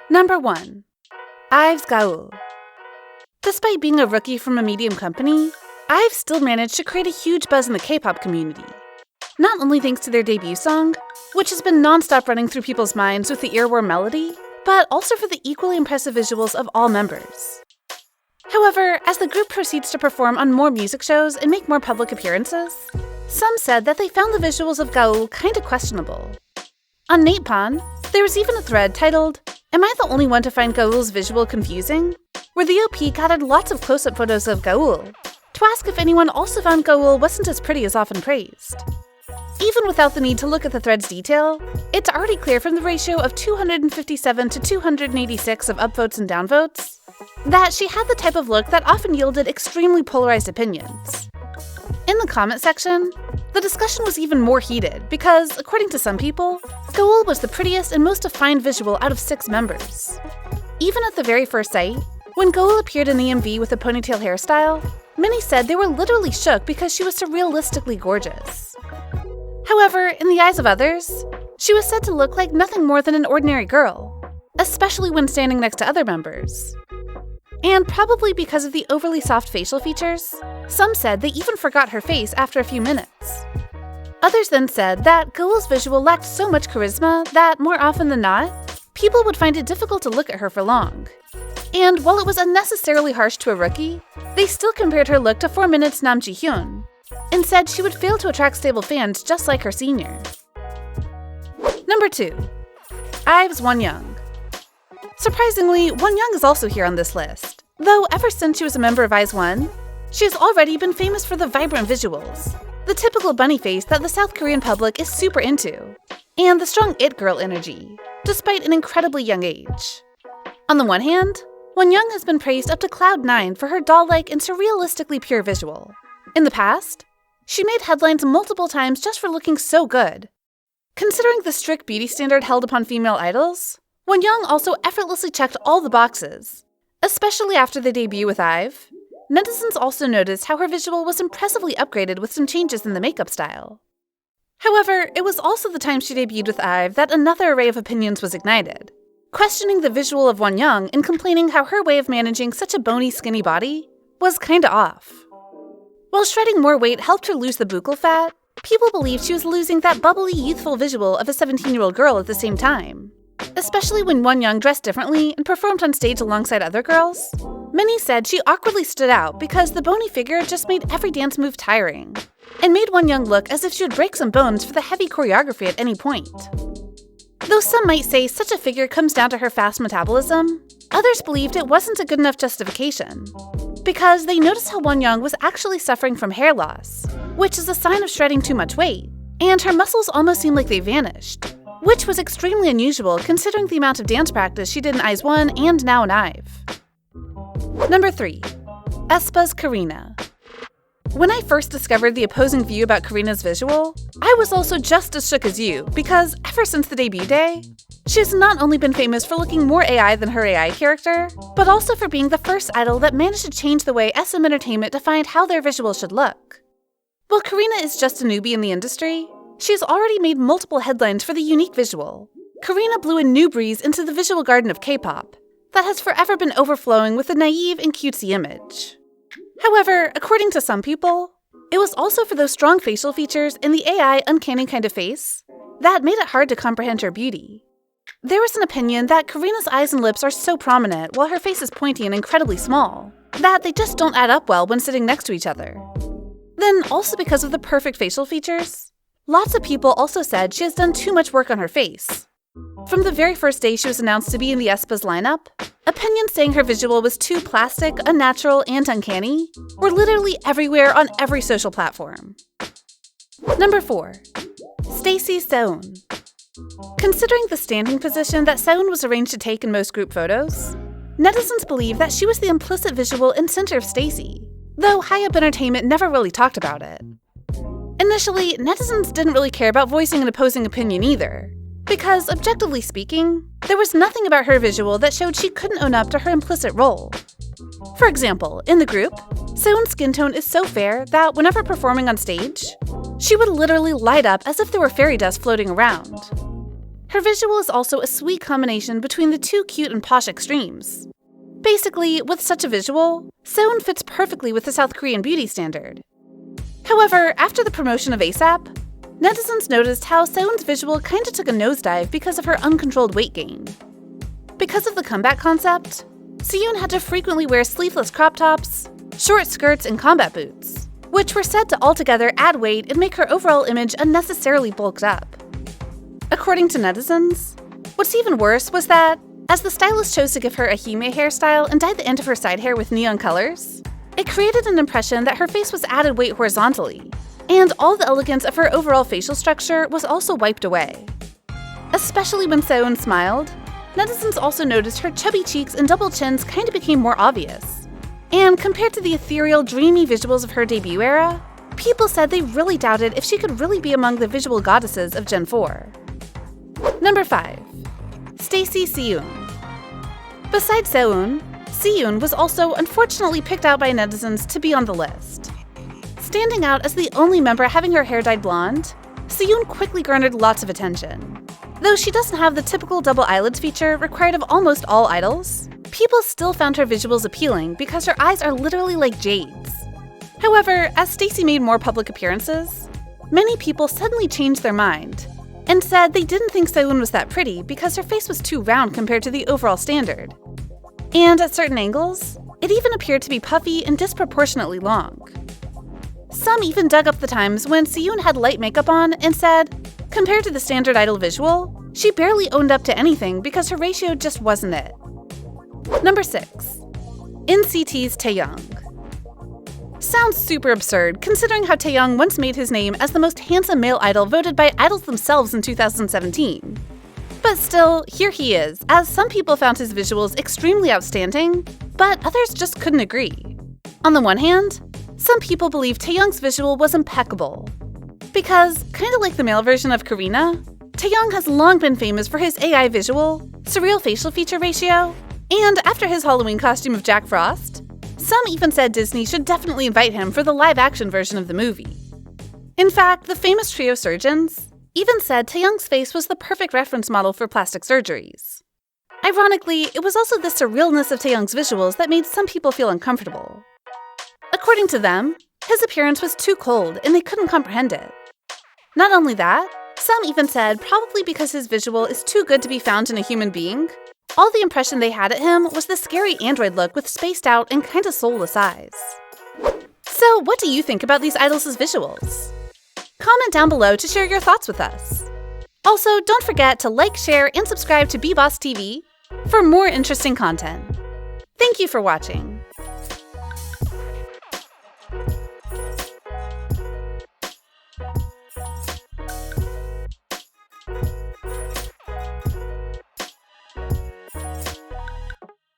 Number 1. IVE Gaeul. Despite being a rookie from a medium company, IVE still managed to create a huge buzz in the K-pop community. Not only thanks to their debut song, which has been non-stop running through people's minds with the earworm melody, but also for the equally impressive visuals of all members. However, as the group proceeds to perform on more music shows and make more public appearances, some said that they found the visuals of Gaeul kinda questionable. On Natepon, there was even a thread titled, "Am I the only one to find Gaeul's visual confusing?" where the OP gathered lots of close-up photos of Gaeul to ask if anyone also found Gaeul wasn't as pretty as often praised. Even without the need to look at the thread's detail, it's already clear from the ratio of 257 to 286 of upvotes and downvotes that she had the type of look that often yielded extremely polarized opinions. In the comment section, the discussion was even more heated because, according to some people, Gaeul was the prettiest and most defined visual out of 6 members. Even at the very first sight, when Gaeul appeared in the MV with a ponytail hairstyle, many said they were literally shook because she was so realistically gorgeous. However, in the eyes of others, she was said to look like nothing more than an ordinary girl, especially when standing next to other members. And probably because of the overly soft facial features, some said they even forgot her face after a few minutes. Others then said that Gaeul's visual lacked so much charisma that, more often than not, people would find it difficult to look at her for long. And while it was unnecessarily harsh to a rookie, they still compared her look to 4 Minutes Nam Ji-hyun, and said she would fail to attract stable fans just like her senior. Number 2. IVE's Wonyoung. Surprisingly, Wonyoung is also here on this list, though ever since she was a member of IZ*ONE, she has already been famous for the vibrant visuals, the typical bunny face that the South Korean public is super into, and the strong it-girl energy, despite an incredibly young age. On the one hand, Wonyoung has been praised up to Cloud 9 for her doll-like and surrealistically pure visual. In the past, she made headlines multiple times just for looking so good. Considering the strict beauty standard held upon female idols, Wonyoung also effortlessly checked all the boxes. Especially after the debut with IVE, netizens also noticed how her visual was impressively upgraded with some changes in the makeup style. However, it was also the time she debuted with IVE that another array of opinions was ignited, questioning the visual of Wonyoung and complaining how her way of managing such a bony, skinny body was kinda off. While shredding more weight helped her lose the buccal fat, people believed she was losing that bubbly, youthful visual of a 17-year-old girl at the same time. Especially when Wonyoung dressed differently and performed on stage alongside other girls, many said she awkwardly stood out because the bony figure just made every dance move tiring, and made Wonyoung look as if she would break some bones for the heavy choreography at any point. Though some might say such a figure comes down to her fast metabolism, others believed it wasn't a good enough justification, because they noticed how Wonyoung was actually suffering from hair loss, which is a sign of shredding too much weight, and her muscles almost seemed like they vanished, which was extremely unusual considering the amount of dance practice she did in IZ*ONE and now in IVE. Number 3. Aespa's Karina. When I first discovered the opposing view about Karina's visual, I was also just as shook as you, because ever since the debut day, she has not only been famous for looking more AI than her AI character, but also for being the first idol that managed to change the way SM Entertainment defined how their visuals should look. While Karina is just a newbie in the industry, she has already made multiple headlines for the unique visual. Karina blew a new breeze into the visual garden of K-pop that has forever been overflowing with a naive and cutesy image. However, according to some people, it was also for those strong facial features and the AI uncanny kind of face that made it hard to comprehend her beauty. There was an opinion that Karina's eyes and lips are so prominent while her face is pointy and incredibly small that they just don't add up well when sitting next to each other. Then, also because of the perfect facial features, lots of people also said she has done too much work on her face. From the very first day she was announced to be in the Aespa's lineup, opinions saying her visual was too plastic, unnatural, and uncanny were literally everywhere on every social platform. Number 4. STAYC Seeun. Considering the standing position that Seeun was arranged to take in most group photos, netizens believe that she was the implicit visual and center of STAYC, though high-up entertainment never really talked about it. Initially, netizens didn't really care about voicing an opposing opinion either, because, objectively speaking, there was nothing about her visual that showed she couldn't own up to her implicit role. For example, in the group, Seeun's skin tone is so fair that whenever performing on stage, she would literally light up as if there were fairy dust floating around. Her visual is also a sweet combination between the two cute and posh extremes. Basically, with such a visual, Seun fits perfectly with the South Korean beauty standard. However, after the promotion of ASAP, netizens noticed how Seun's visual kinda took a nosedive because of her uncontrolled weight gain. Because of the comeback concept, Siyun had to frequently wear sleeveless crop tops, short skirts, and combat boots, which were said to altogether add weight and make her overall image unnecessarily bulked up. According to netizens, what's even worse was that, as the stylist chose to give her a hime hairstyle and dye the end of her side hair with neon colors, it created an impression that her face was added weight horizontally, and all the elegance of her overall facial structure was also wiped away. Especially when Seun smiled, netizens also noticed her chubby cheeks and double chins kinda became more obvious. And compared to the ethereal, dreamy visuals of her debut era, people said they really doubted if she could really be among the visual goddesses of Gen 4. Number 5. STAYC Seeun. Besides Seun, Siyun was also unfortunately picked out by netizens to be on the list. Standing out as the only member having her hair dyed blonde, Siyun quickly garnered lots of attention. Though she doesn't have the typical double eyelids feature required of almost all idols, people still found her visuals appealing because her eyes are literally like jades. However, as STAYC made more public appearances, many people suddenly changed their mind and said they didn't think Seun was that pretty because her face was too round compared to the overall standard. And at certain angles, it even appeared to be puffy and disproportionately long. Some even dug up the times when Siyun had light makeup on and said, compared to the standard idol visual, she barely owned up to anything because her ratio just wasn't it. Number 6. NCT's Taeyong. Sounds super absurd considering how Taeyong once made his name as the most handsome male idol voted by idols themselves in 2017. But still, here he is, as some people found his visuals extremely outstanding, but others just couldn't agree. On the one hand, some people believe Taeyong's visual was impeccable. Because, kinda like the male version of Karina, Taeyong has long been famous for his AI visual, surreal facial feature ratio, and after his Halloween costume of Jack Frost, some even said Disney should definitely invite him for the live-action version of the movie. In fact, the famous trio surgeons even said Taeyong's face was the perfect reference model for plastic surgeries. Ironically, it was also the surrealness of Taeyong's visuals that made some people feel uncomfortable. According to them, his appearance was too cold and they couldn't comprehend it. Not only that, some even said probably because his visual is too good to be found in a human being, all the impression they had at him was the scary android look with spaced out and kinda soulless eyes. So what do you think about these idols' visuals? Comment down below to share your thoughts with us. Also, don't forget to like, share, and subscribe to BeBoss TV for more interesting content. Thank you for watching.